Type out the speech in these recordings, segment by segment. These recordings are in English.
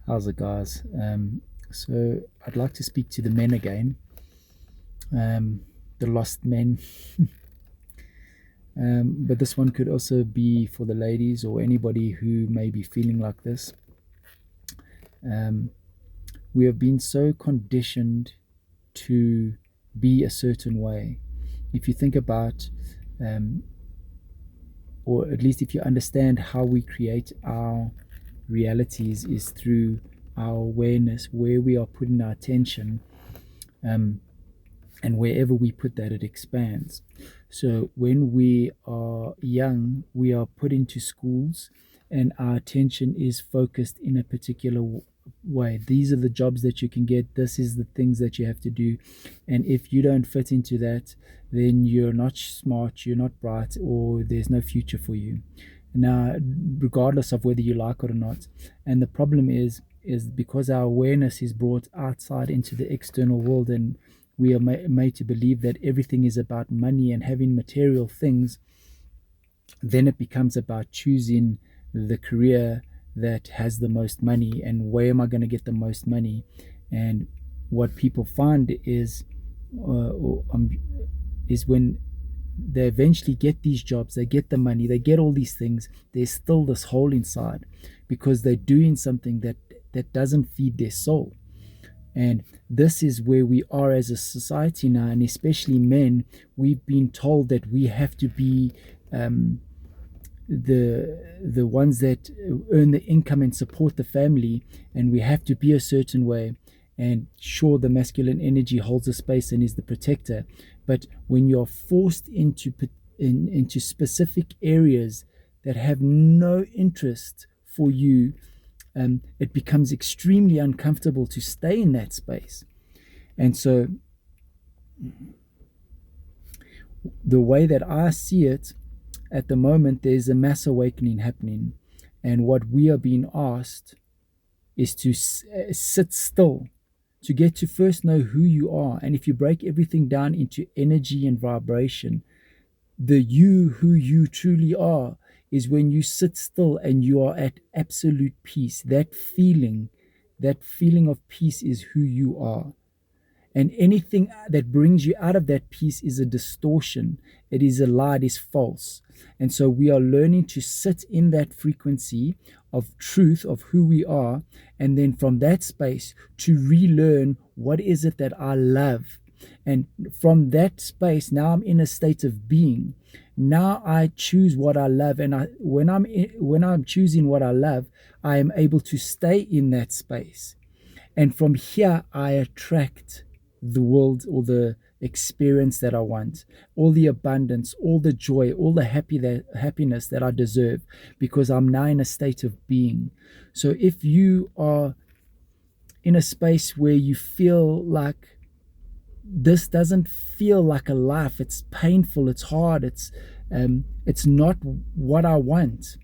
How's it, guys? So I'd like to speak to the men again, the lost men. But this one could also be for the ladies or anybody who may be feeling like this. Um, we have been so conditioned to be a certain way. If you think about, um, or at least if you understand how we create our realities, is through our awareness, where we are putting our attention, um, and wherever we put that, it expands. So when we are young, we are put into schools, and our attention is focused in a particular way. These are the jobs that you can get. This is the things that you have to do. And if you don't fit into that, then you're not smart, you're not bright, or there's no future for you. Now, regardless of whether you like it or not. And the problem is because our awareness is brought outside into the external world, and we are made to believe that everything is about money and having material things, then it becomes about choosing the career that has the most money, and where am I going to get the most money. And what people find is when they eventually get these jobs, they get the money, they get all these things, there's still this hole inside, because they're doing something that doesn't feed their soul. And this is where we are as a society now, and especially men. We've been told that we have to be the ones that earn the income and support the family, and we have to be a certain way. And sure, the masculine energy holds a space and is the protector, but when you're forced into specific areas that have no interest for you, it becomes extremely uncomfortable to stay in that space. And so the way that I see it at the moment, there's a mass awakening happening, and what we are being asked is to sit still, to get to first know who you are. And if you break everything down into energy and vibration, the you, who you truly are, is when you sit still and you are at absolute peace. That feeling of peace is who you are. And anything that brings you out of that peace is a distortion. It is a lie, it is false. And so we are learning to sit in that frequency of truth of who we are, and then from that space to relearn what is it that I love. And from that space, now I'm in a state of being. Now I choose what I love, and when I'm choosing what I love, I am able to stay in that space. And from here, I attract the world, or the experience that I want, all the abundance, all the joy, all the happiness that I deserve, because I'm now in a state of being. So if you are in a space where you feel like this doesn't feel like a life, it's painful, it's hard, it's not what I want,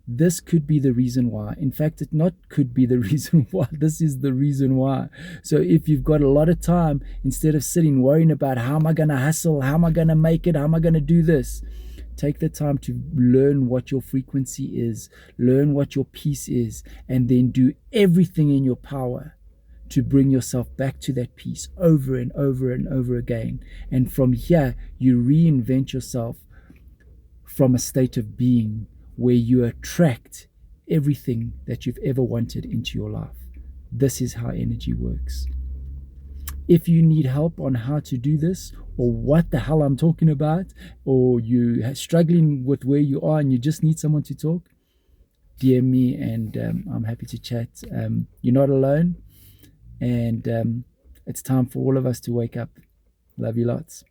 this could be the reason why. In fact, it not could be the reason why, this is the reason why. So if you've got a lot of time, instead of sitting worrying about how am I going to hustle, how am I going to make it, how am I going to do this, take the time to learn what your frequency is, learn what your peace is, and then do everything in your power to bring yourself back to that peace over and over and over again. And from here, you reinvent yourself from a state of being where you attract everything that you've ever wanted into your life. This is how energy works. If you need help on how to do this, or what the hell I'm talking about, or you're struggling with where you are and you just need someone to talk, DM me, and I'm happy to chat. You're not alone, and it's time for all of us to wake up. Love you lots.